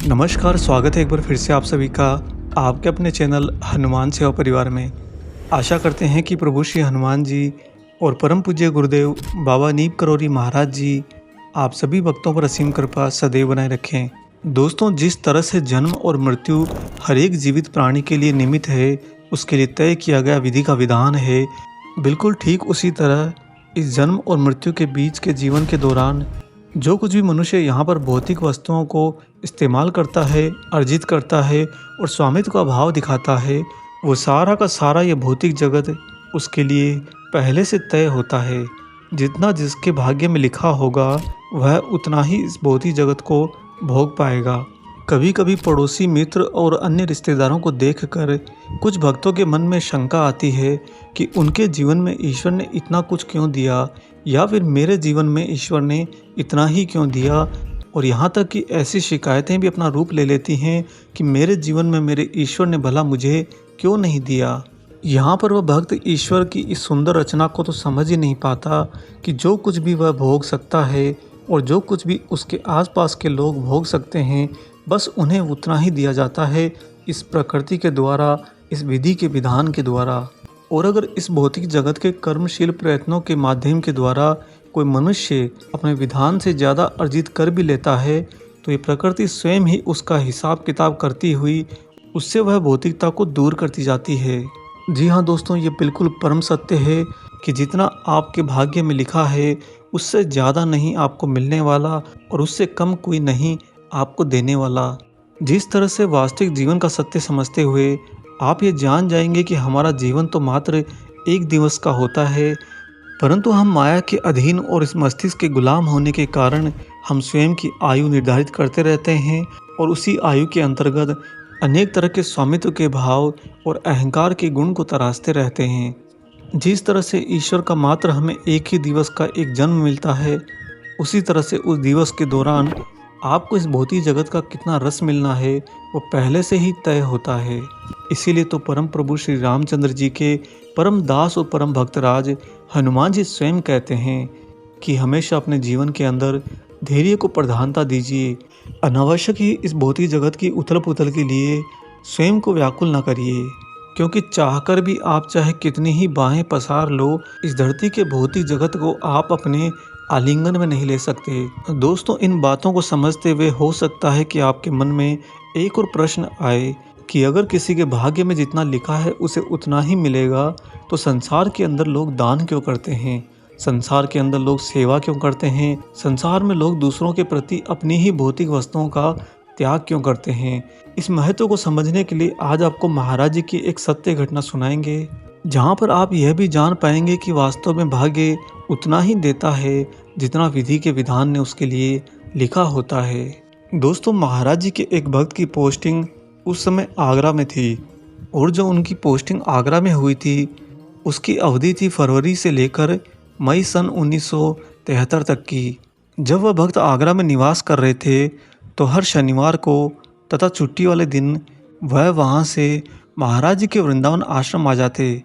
नमस्कार, स्वागत है एक बार फिर से आप सभी का आपके अपने चैनल हनुमान सेवा परिवार में। आशा करते हैं कि प्रभु श्री हनुमान जी और परम पूज्य गुरुदेव बाबा नीम करौरी महाराज जी आप सभी भक्तों पर असीम कृपा सदैव बनाए रखें। दोस्तों, जिस तरह से जन्म और मृत्यु हर एक जीवित प्राणी के लिए निमित्त है, उसके लिए तय किया गया विधि का विधान है, बिल्कुल ठीक उसी तरह इस जन्म और मृत्यु के बीच के जीवन के दौरान जो कुछ भी मनुष्य यहाँ पर भौतिक वस्तुओं को इस्तेमाल करता है, अर्जित करता है और स्वामित्व का भाव दिखाता है, वो सारा का सारा ये भौतिक जगत उसके लिए पहले से तय होता है। जितना जिसके भाग्य में लिखा होगा वह उतना ही इस भौतिक जगत को भोग पाएगा। कभी कभी पड़ोसी मित्र और अन्य रिश्तेदारों को देखकर कुछ भक्तों के मन में शंका आती है कि उनके जीवन में ईश्वर ने इतना कुछ क्यों दिया, या फिर मेरे जीवन में ईश्वर ने इतना ही क्यों दिया। और यहाँ तक कि ऐसी शिकायतें भी अपना रूप ले लेती हैं कि मेरे जीवन में मेरे ईश्वर ने भला मुझे क्यों नहीं दिया। यहाँ पर वह भक्त ईश्वर की इस सुंदर रचना को तो समझ ही नहीं पाता कि जो कुछ भी वह भोग सकता है और जो कुछ भी उसके आसपास के लोग भोग सकते हैं, बस उन्हें उतना ही दिया जाता है इस प्रकृति के द्वारा, इस विधि के विधान के द्वारा। और अगर इस भौतिक जगत के कर्मशील प्रयत्नों के माध्यम के द्वारा कोई मनुष्य अपने विधान से ज़्यादा अर्जित कर भी लेता है, तो ये प्रकृति स्वयं ही उसका हिसाब किताब करती हुई उससे वह भौतिकता को दूर करती जाती है। जी हाँ दोस्तों, ये बिल्कुल परम सत्य है कि जितना आपके भाग्य में लिखा है उससे ज़्यादा नहीं आपको मिलने वाला और उससे कम कोई नहीं आपको देने वाला। जिस तरह से वास्तविक जीवन का सत्य समझते हुए आप ये जान जाएंगे कि हमारा जीवन तो मात्र एक दिवस का होता है, परंतु हम माया के अधीन और इस मस्तिष्क के गुलाम होने के कारण हम स्वयं की आयु निर्धारित करते रहते हैं और उसी आयु के अंतर्गत अनेक तरह के स्वामित्व के भाव और अहंकार के गुण को तराशते रहते हैं। जिस तरह से ईश्वर का मात्र हमें एक ही दिवस का एक जन्म मिलता है, उसी तरह से उस दिवस के दौरान आपको इस भौतिक जगत का कितना रस मिलना है वो पहले से ही तय होता है। इसीलिए तो परम प्रभु श्री रामचंद्र जी के परम दास और परम भक्तराज हनुमान जी स्वयं कहते हैं कि हमेशा अपने जीवन के अंदर धैर्य को प्रधानता दीजिए। अनावश्यक ही इस भौतिक जगत की उथल पुथल के लिए स्वयं को व्याकुल न करिए, क्योंकि चाहकर भी आप चाहे कितनी ही बाहें पसार लो, इस धरती के भौतिक जगत को आप अपने आलिंगन में नहीं ले सकते। दोस्तों, इन बातों को समझते हुए हो सकता है कि आपके मन में एक और प्रश्न आए कि अगर किसी के भाग्य में जितना लिखा है उसे उतना ही मिलेगा, तो संसार के अंदर लोग दान क्यों करते हैं, संसार के अंदर लोग सेवा क्यों करते हैं, संसार में लोग दूसरों के प्रति अपनी ही भौतिक वस्तुओं का त्याग क्यों करते हैं। इस महत्व को समझने के लिए आज आपको महाराज जी की एक सत्य घटना सुनाएंगे, जहाँ पर आप यह भी जान पाएंगे कि वास्तव में भाग्य उतना ही देता है जितना विधि के विधान ने उसके लिए लिखा होता है। दोस्तों, महाराज जी के एक भक्त की पोस्टिंग उस समय आगरा में थी, और जो उनकी पोस्टिंग आगरा में हुई थी उसकी अवधि थी फरवरी से लेकर मई सन 1973 तक की। जब वह भक्त आगरा में निवास कर रहे थे तो हर शनिवार को तथा छुट्टी वाले दिन वह वहाँ से महाराज जी के वृंदावन आश्रम आ जाते।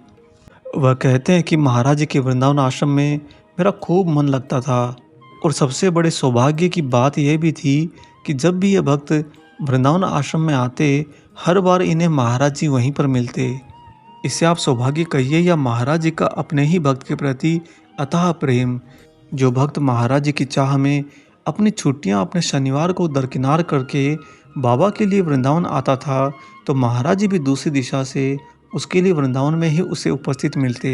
वह कहते हैं कि महाराज जी के वृंदावन आश्रम में मेरा खूब मन लगता था, और सबसे बड़े सौभाग्य की बात यह भी थी कि जब भी ये भक्त वृंदावन आश्रम में आते, हर बार इन्हें महाराज जी वहीं पर मिलते। इसे आप सौभाग्य कहिए या महाराज जी का अपने ही भक्त के प्रति अथाह प्रेम। जो भक्त महाराज जी की चाह में अपनी छुट्टियां अपने शनिवार को दरकिनार करके बाबा के लिए वृंदावन आता था, तो महाराज जी भी दूसरी दिशा से उसके लिए वृंदावन में ही उसे उपस्थित मिलते।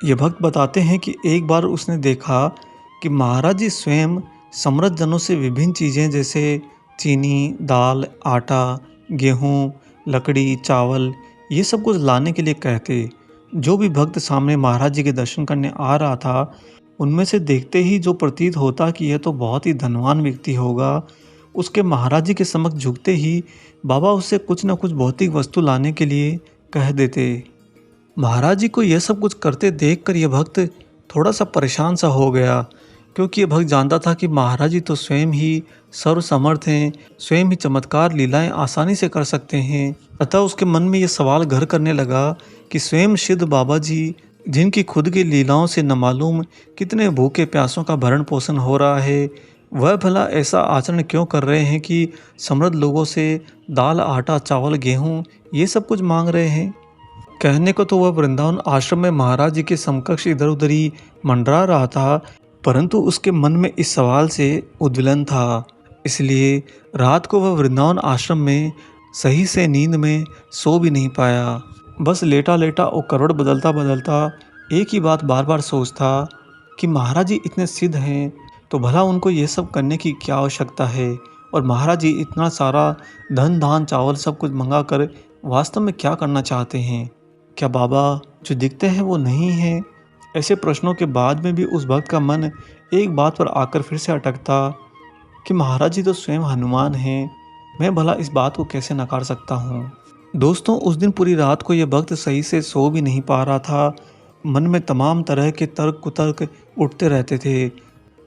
ये भक्त बताते हैं कि एक बार उसने देखा कि महाराज जी स्वयं समृद्ध जनों से विभिन्न चीज़ें जैसे चीनी, दाल, आटा, गेहूँ, लकड़ी, चावल, ये सब कुछ लाने के लिए कहते। जो भी भक्त सामने महाराज जी के दर्शन करने आ रहा था, उनमें से देखते ही जो प्रतीत होता कि यह तो बहुत ही धनवान व्यक्ति होगा, उसके महाराज जी के समक्ष झुकते ही बाबा उससे कुछ न कुछ भौतिक वस्तु लाने के लिए कह देते। महाराज जी को यह सब कुछ करते देखकर यह भक्त थोड़ा सा परेशान सा हो गया, क्योंकि यह भक्त जानता था कि महाराज जी तो स्वयं ही सर्वसमर्थ हैं, स्वयं ही चमत्कार लीलाएं आसानी से कर सकते हैं। अतः उसके मन में यह सवाल घर करने लगा कि स्वयं सिद्ध बाबा जी, जिनकी खुद की लीलाओं से न मालूम कितने भूखे प्यासों का भरण पोषण हो रहा है, वह भला ऐसा आचरण क्यों कर रहे हैं कि समृद्ध लोगों से दाल, आटा, चावल, गेहूँ ये सब कुछ मांग रहे हैं। कहने को तो वह वृंदावन आश्रम में महाराज जी के समकक्ष इधर उधर ही मंडरा रहा था, परंतु उसके मन में इस सवाल से उद्विलन था। इसलिए रात को वह वृंदावन आश्रम में सही से नींद में सो भी नहीं पाया। बस लेटा लेटा और करवट बदलता बदलता एक ही बात बार बार सोचता कि महाराज जी इतने सिद्ध हैं तो भला उनको ये सब करने की क्या आवश्यकता है, और महाराज जी इतना सारा धन धान चावल सब कुछ मंगा कर वास्तव में क्या करना चाहते हैं। क्या बाबा जो दिखते हैं वो नहीं हैं? ऐसे प्रश्नों के बाद में भी उस भक्त का मन एक बात पर आकर फिर से अटकता कि महाराज जी तो स्वयं हनुमान हैं, मैं भला इस बात को कैसे नकार सकता हूँ। दोस्तों, उस दिन पूरी रात को यह भक्त सही से सो भी नहीं पा रहा था। मन में तमाम तरह के तर्क कुतर्क उठते रहते थे।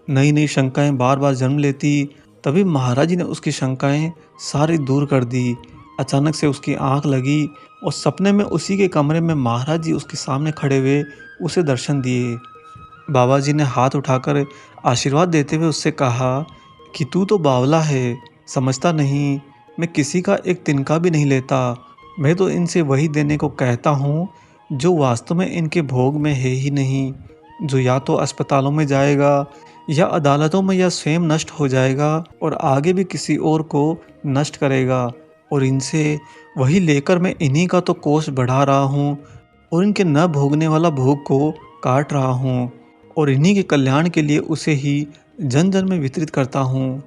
नई नई शंकाएं बार बार जन्म लेती। तभी महाराज जी ने उसकी शंकाएं सारी दूर कर दी। अचानक से उसकी आंख लगी और सपने में उसी के कमरे में महाराज जी उसके सामने खड़े हुए उसे दर्शन दिए। बाबा जी ने हाथ उठाकर आशीर्वाद देते हुए उससे कहा कि तू तो बावला है, समझता नहीं, मैं किसी का एक तिनका भी नहीं लेता। मैं तो इनसे वही देने को कहता हूँ जो वास्तव में इनके भोग में है ही नहीं, जो या तो अस्पतालों में जाएगा या अदालतों में या स्वयं नष्ट हो जाएगा और आगे भी किसी और को नष्ट करेगा। और इनसे वही लेकर मैं इन्हीं का तो कोष बढ़ा रहा हूँ और इनके न भोगने वाला भोग को काट रहा हूँ और इन्हीं के कल्याण के लिए उसे ही जन जन में वितरित करता हूँ।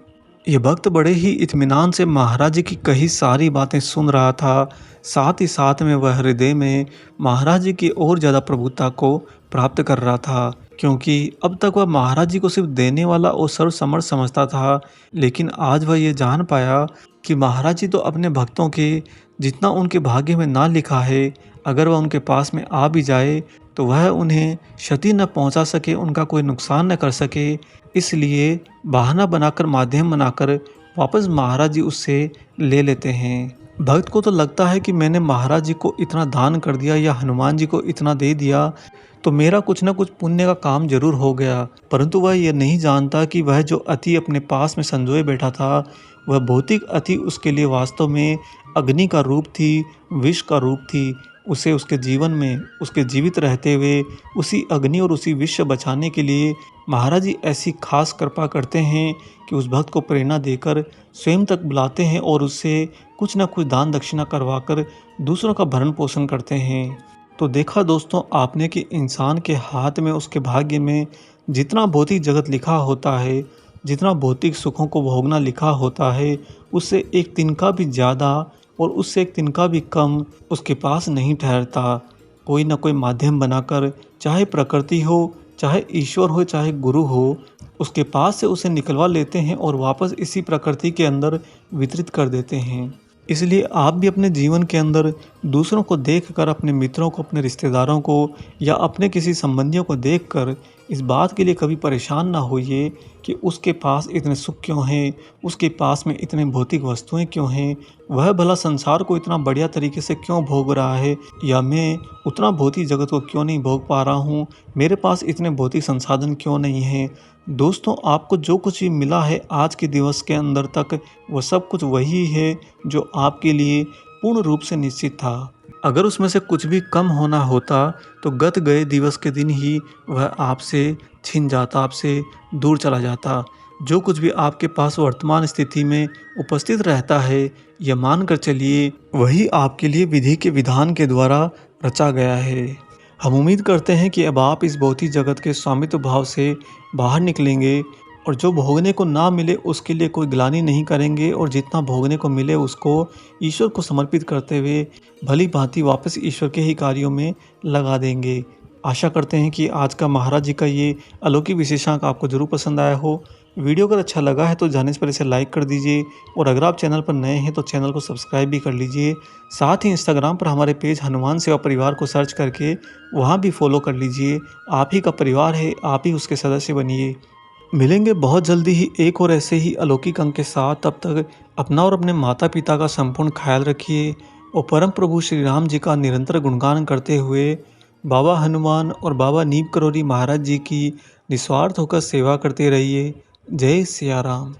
ये भक्त बड़े ही इत्मीनान से महाराज जी की कही सारी बातें सुन रहा था। साथ ही साथ में वह हृदय में महाराज जी की और ज़्यादा प्रभुता को प्राप्त कर रहा था, क्योंकि अब तक वह महाराज जी को सिर्फ देने वाला और सर्वसमर्थ समझता था। लेकिन आज वह ये जान पाया कि महाराज जी तो अपने भक्तों के जितना उनके भाग्य में ना लिखा है, अगर वह उनके पास में आ भी जाए तो वह उन्हें क्षति न पहुंचा सके, उनका कोई नुकसान न कर सके। इसलिए बहाना बनाकर, माध्यम बनाकर वापस महाराज जी उससे ले लेते हैं। भक्त को तो लगता है कि मैंने महाराज जी को इतना दान कर दिया या हनुमान जी को इतना दे दिया तो मेरा कुछ न कुछ पुण्य का काम जरूर हो गया, परंतु वह यह नहीं जानता कि वह जो अति अपने पास में संजोए बैठा था, वह भौतिक अति उसके लिए वास्तव में अग्नि का रूप थी, विष का रूप थी। उसे उसके जीवन में, उसके जीवित रहते हुए उसी अग्नि और उसी विष से बचाने के लिए महाराज जी ऐसी खास कृपा करते हैं कि उस भक्त को प्रेरणा देकर स्वयं तक बुलाते हैं और उससे कुछ न कुछ दान दक्षिणा करवाकर दूसरों का भरण पोषण करते हैं। तो देखा दोस्तों आपने कि इंसान के हाथ में, उसके भाग्य में जितना भौतिक जगत लिखा होता है, जितना भौतिक सुखों को भोगना लिखा होता है, उससे एक तिनका भी ज़्यादा और उससे एक तिनका भी कम उसके पास नहीं ठहरता। कोई ना कोई माध्यम बनाकर, चाहे प्रकृति हो, चाहे ईश्वर हो, चाहे गुरु हो, उसके पास से उसे निकलवा लेते हैं और वापस इसी प्रकृति के अंदर वितरित कर देते हैं। इसलिए आप भी अपने जीवन के अंदर दूसरों को देखकर, अपने मित्रों को, अपने रिश्तेदारों को या अपने किसी संबंधियों को देखकर इस बात के लिए कभी परेशान ना होइए कि उसके पास इतने सुख क्यों हैं, उसके पास में इतने भौतिक वस्तुएं क्यों हैं, वह भला संसार को इतना बढ़िया तरीके से क्यों भोग रहा है, या मैं उतना भौतिक जगत को क्यों नहीं भोग पा रहा हूँ, मेरे पास इतने भौतिक संसाधन क्यों नहीं हैं। दोस्तों, आपको जो कुछ भी मिला है आज के दिवस के अंदर तक, वह सब कुछ वही है जो आपके लिए पूर्ण रूप से निश्चित था। अगर उसमें से कुछ भी कम होना होता तो गत गए दिवस के दिन ही वह आपसे छिन जाता, आपसे दूर चला जाता। जो कुछ भी आपके पास वर्तमान स्थिति में उपस्थित रहता है, यह मानकर चलिए वही आपके लिए विधि के विधान के द्वारा रचा गया है। हम उम्मीद करते हैं कि अब आप इस भौतिक जगत के स्वामित्व भाव से बाहर निकलेंगे और जो भोगने को ना मिले उसके लिए कोई ग्लानि नहीं करेंगे, और जितना भोगने को मिले उसको ईश्वर को समर्पित करते हुए भली भांति वापस ईश्वर के ही कार्यों में लगा देंगे। आशा करते हैं कि आज का महाराज जी का ये अलौकिक विशेषांक आपको जरूर पसंद आया हो। वीडियो अगर अच्छा लगा है तो जाने से पहले इसे लाइक कर दीजिए, और अगर आप चैनल पर नए हैं तो चैनल को सब्सक्राइब भी कर लीजिए। साथ ही इंस्टाग्राम पर हमारे पेज हनुमान सेवा परिवार को सर्च करके वहाँ भी फॉलो कर लीजिए। आप ही का परिवार है, आप ही उसके सदस्य बनिए। मिलेंगे बहुत जल्दी ही एक और ऐसे ही अलौकिक अंक के साथ। तब तक अपना और अपने माता पिता का संपूर्ण ख्याल रखिए और परम प्रभु श्री राम जी का निरंतर गुणगान करते हुए बाबा हनुमान और बाबा नीम करोली महाराज जी की निस्वार्थ होकर सेवा करते रहिए। जय सिया राम।